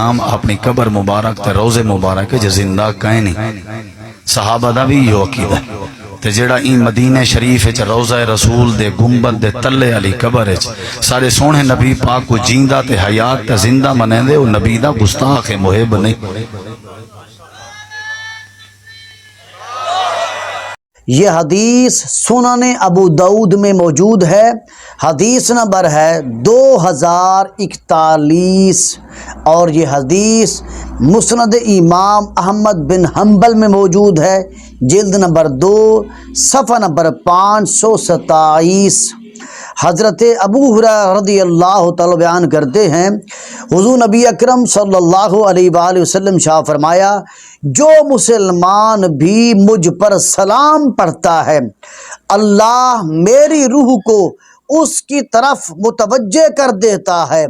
السلام اپنی قبر مبارک تے روزے مبارک جو زندہ کہیں نہیں، صحابہ دا بھی یہ عقیدہ ہے۔ تے جڑا این مدینہ شریف وچ روضہ رسول دے گنبد دے تلے علی قبر وچ سارے سونے نبی پاک کو جیندہ تے حیات تے زندہ منیندے، او نبی دا گستاخ محب نہیں۔ یہ حدیث سنن ابو داؤد میں موجود ہے، حدیث نمبر ہے 2041، اور یہ حدیث مسند امام احمد بن حنبل میں موجود ہے، جلد نمبر 2 صفحہ نمبر 527۔ حضرت ابو ہریرہ رضی اللہ تعالی بیان کرتے ہیں، حضور نبی اکرم صلی اللہ علیہ وآلہ وسلم شاہ فرمایا، جو مسلمان بھی مجھ پر سلام پڑھتا ہے، اللہ میری روح کو اس کی طرف متوجہ کر دیتا ہے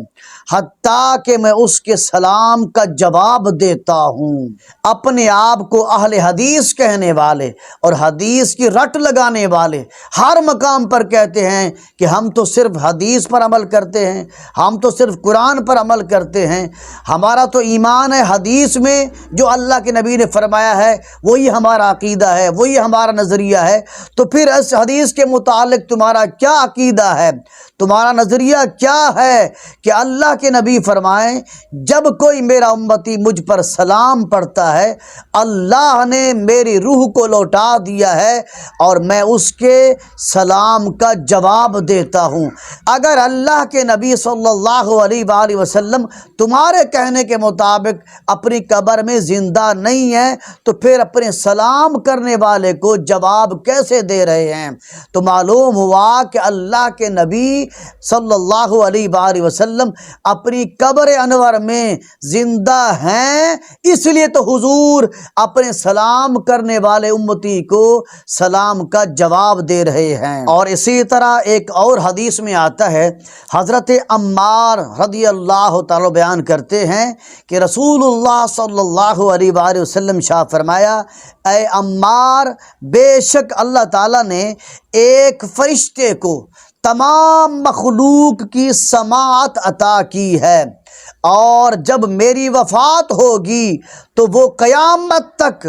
حتیٰ کہ میں اس کے سلام کا جواب دیتا ہوں۔ اپنے آپ کو اہل حدیث کہنے والے اور حدیث کی رٹ لگانے والے ہر مقام پر کہتے ہیں کہ ہم تو صرف حدیث پر عمل کرتے ہیں، ہم تو صرف قرآن پر عمل کرتے ہیں، ہمارا تو ایمان ہے حدیث میں جو اللہ کے نبی نے فرمایا ہے وہی ہمارا عقیدہ ہے، وہی ہمارا نظریہ ہے۔ تو پھر اس حدیث کے متعلق تمہارا کیا عقیدہ ہے، تمہارا نظریہ کیا ہے کہ اللہ کے نبی فرمائیں جب کوئی میرا امتی مجھ پر سلام پڑھتا ہے اللہ نے میری روح کو لوٹا دیا ہے اور میں اس کے سلام کا جواب دیتا ہوں۔ اگر اللہ کے نبی صلی اللہ علیہ وآلہ وسلم تمہارے کہنے کے مطابق اپنی قبر میں زندہ نہیں ہیں تو پھر اپنے سلام کرنے والے کو جواب کیسے دے رہے ہیں؟ تو معلوم ہوا کہ اللہ کے نبی صلی اللہ علیہ وآلہ وسلم اپنی قبر انور میں زندہ ہیں، اس لیے تو حضور اپنے سلام کرنے والے امتی کو سلام کا جواب دے رہے ہیں۔ اور اسی طرح ایک اور حدیث میں آتا ہے، حضرت عمار رضی اللہ تعالی بیان کرتے ہیں کہ رسول اللہ صلی اللہ علیہ وآلہ وسلم شاہ فرمایا، اے عمار، بے شک اللہ تعالیٰ نے ایک فرشتے کو تمام مخلوق کی سماعت عطا کی ہے، اور جب میری وفات ہوگی تو وہ قیامت تک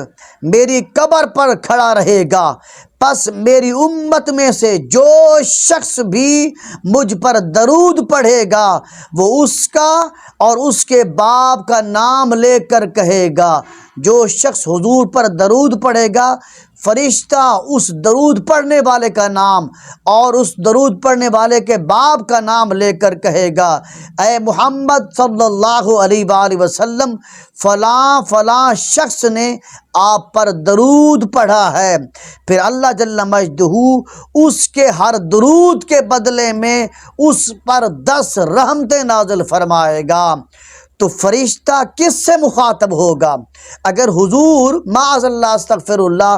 میری قبر پر کھڑا رہے گا۔ پس میری امت میں سے جو شخص بھی مجھ پر درود پڑھے گا وہ اس کا اور اس کے باپ کا نام لے کر کہے گا۔ جو شخص حضور پر درود پڑھے گا فرشتہ اس درود پڑھنے والے کا نام اور اس درود پڑھنے والے کے باپ کا نام لے کر کہے گا، اے محمد صلی اللہ علیہ وآلہ وسلم، فلاں فلاں شخص نے آپ پر درود پڑھا ہے۔ پھر اللہ جل مجدہ اس کے ہر درود کے بدلے میں اس پر 10 رحمتیں نازل فرمائے گا۔ تو فرشتہ کس سے مخاطب ہوگا؟ اگر حضور معاذ اللہ استغفر اللہ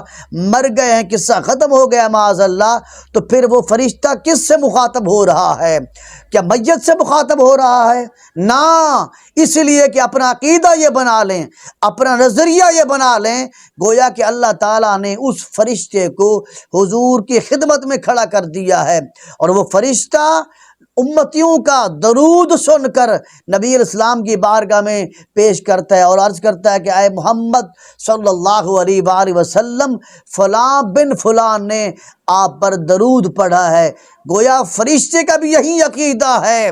مر گئے ہیں، قصہ ختم ہو گیا معاذ اللہ، تو پھر وہ فرشتہ کس سے مخاطب ہو رہا ہے؟ کیا میت سے مخاطب ہو رہا ہے؟ نہ، اس لیے کہ اپنا عقیدہ یہ بنا لیں، اپنا نظریہ یہ بنا لیں گویا کہ اللہ تعالیٰ نے اس فرشتے کو حضور کی خدمت میں کھڑا کر دیا ہے، اور وہ فرشتہ امتیوں کا درود سن کر نبی الاسلام کی بارگاہ میں پیش کرتا ہے اور عرض کرتا ہے کہ اے محمد صلی اللہ علیہ وآلہ وسلم، فلاں بن فلاں نے آپ پر درود پڑھا ہے۔ گویا فرشتے کا بھی یہی عقیدہ ہے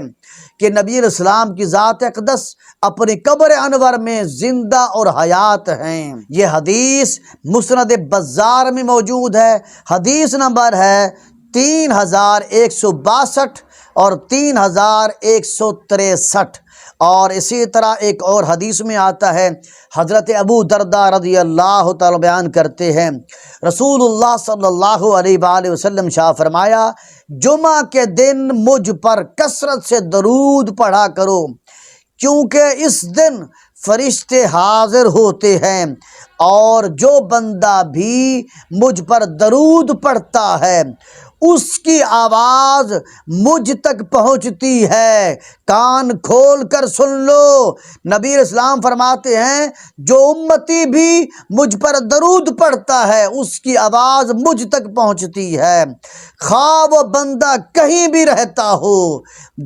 کہ نبی الاسلام کی ذات اقدس اپنی قبر انور میں زندہ اور حیات ہیں۔ یہ حدیث مسند بزار میں موجود ہے، حدیث نمبر ہے 3162 اور 3163۔ اور اسی طرح ایک اور حدیث میں آتا ہے، حضرت ابو درداء رضی اللہ تعالی بیان کرتے ہیں، رسول اللہ صلی اللہ علیہ وآلہ وسلم شاہ فرمایا، جمعہ کے دن مجھ پر کثرت سے درود پڑھا کرو، کیونکہ اس دن فرشتے حاضر ہوتے ہیں، اور جو بندہ بھی مجھ پر درود پڑھتا ہے اس کی آواز مجھ تک پہنچتی ہے۔ کان کھول کر سن لو، نبی اسلام فرماتے ہیں جو امتی بھی مجھ پر درود پڑھتا ہے اس کی آواز مجھ تک پہنچتی ہے، خواہ وہ بندہ کہیں بھی رہتا ہو،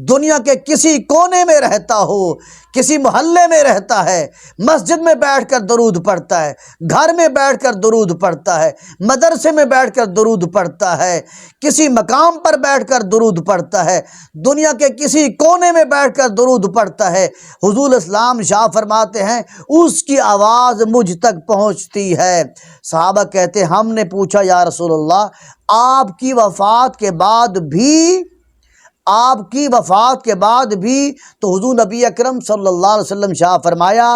دنیا کے کسی کونے میں رہتا ہو، کسی محلے میں رہتا ہے، مسجد میں بیٹھ کر درود پڑھتا ہے، گھر میں بیٹھ کر درود پڑھتا ہے، مدرسے میں بیٹھ کر درود پڑھتا ہے، کسی مقام پر بیٹھ کر درود پڑھتا ہے، دنیا کے کسی کونے میں بیٹھ کر درود پڑھتا ہے، حضور اسلام شاہ فرماتے ہیں اس کی آواز مجھ تک پہنچتی ہے۔ صحابہ کہتے ہیں ہم نے پوچھا یا رسول اللہ آپ کی وفات کے بعد بھی تو حضور نبی اکرم صلی اللہ علیہ وسلم شاہ فرمایا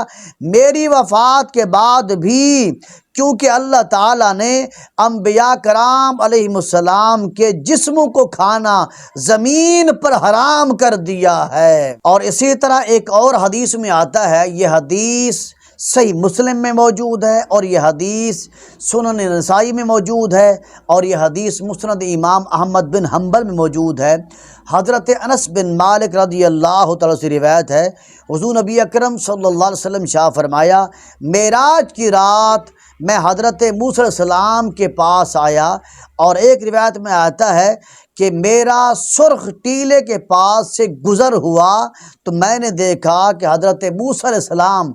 میری وفات کے بعد بھی، کیونکہ اللہ تعالیٰ نے انبیاء کرام علیہ السلام کے جسموں کو کھانا زمین پر حرام کر دیا ہے۔ اور اسی طرح ایک اور حدیث میں آتا ہے، یہ حدیث صحیح مسلم میں موجود ہے اور یہ حدیث سنن نسائی میں موجود ہے اور یہ حدیث مسند امام احمد بن حنبل میں موجود ہے۔ حضرت انس بن مالک رضی اللہ تعالیٰ سے روایت ہے، حضور نبی اکرم صلی اللہ علیہ وسلم شاہ فرمایا معراج کی رات میں حضرت موسیٰ علیہ السلام کے پاس آیا، اور ایک روایت میں آتا ہے کہ میرا سرخ ٹیلے کے پاس سے گزر ہوا تو میں نے دیکھا کہ حضرت موسیٰ علیہ السلام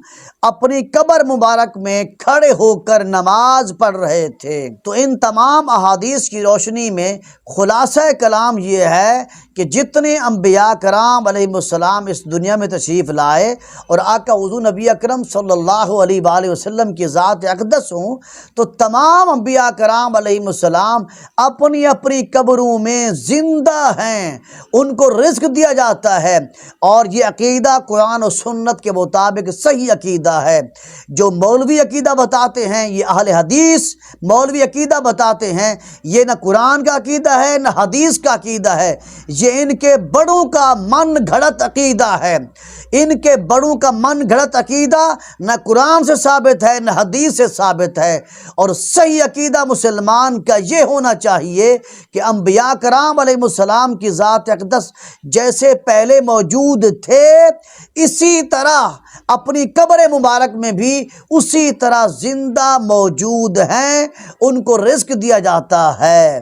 اپنی قبر مبارک میں کھڑے ہو کر نماز پڑھ رہے تھے۔ تو ان تمام احادیث کی روشنی میں خلاصہ کلام یہ ہے کہ جتنے انبیاء کرام علیہ السلام اس دنیا میں تشریف لائے اور آقا حضور نبی اکرم صلی اللہ علیہ وآلہ وسلم کی ذات اقدس ہوں، تو تمام انبیاء کرام علیہ السلام اپنی اپنی قبروں میں زندہ ہیں، ان کو رزق دیا جاتا ہے، اور یہ عقیدہ قرآن و سنت کے مطابق صحیح عقیدہ ہے۔ جو مولوی عقیدہ بتاتے ہیں، یہ اہل حدیث مولوی عقیدہ بتاتے ہیں، یہ نہ قرآن کا عقیدہ ہے نہ حدیث کا عقیدہ ہے، یہ ان کے بڑوں کا من گھڑت عقیدہ ہے۔ ان کے بڑوں کا من گھڑت عقیدہ نہ قرآن سے ثابت ہے نہ حدیث سے ثابت ہے۔ اور صحیح عقیدہ مسلمان کا یہ ہونا چاہیے کہ انبیاء کرام علیہ السلام کی ذات اقدس جیسے پہلے موجود تھے، اسی طرح اپنی قبر مبارک میں بھی اسی طرح زندہ موجود ہیں، ان کو رزق دیا جاتا ہے۔